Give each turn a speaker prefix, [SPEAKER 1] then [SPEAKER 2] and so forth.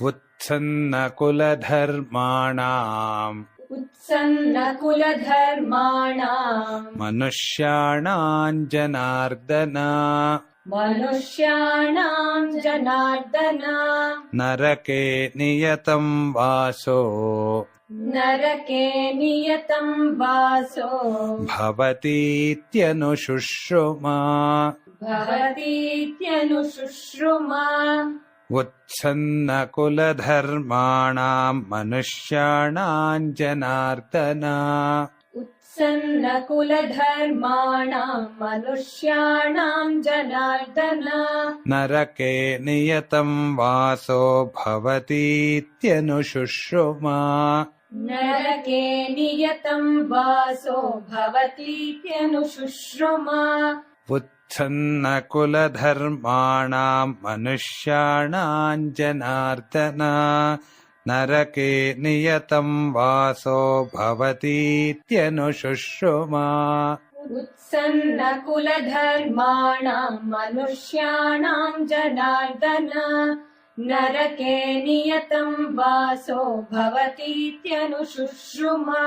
[SPEAKER 1] उत्सन्नकुलधर्माणाम्
[SPEAKER 2] मनुष्याणाम् जनार्दन नरके नियतं वासो भवतीत्यनुशुश्रुमा उत्सन्नकुलधर्माणाम् मनुष्याणाम् जनार्दन नरके नियतं वासो भवतीत्यनुशुश्रुमा उत्सन्नकुलधर्माणाम् मनुष्याणाम् जनार्दन नरके नियतं वासो भवतीत्यनुशुश्रुमा
[SPEAKER 1] उत्सन्नकुलधर्माणाम् मनुष्याणाम् जनार्दन नरके नियतं वासो भवतीत्यनुशुश्रुमा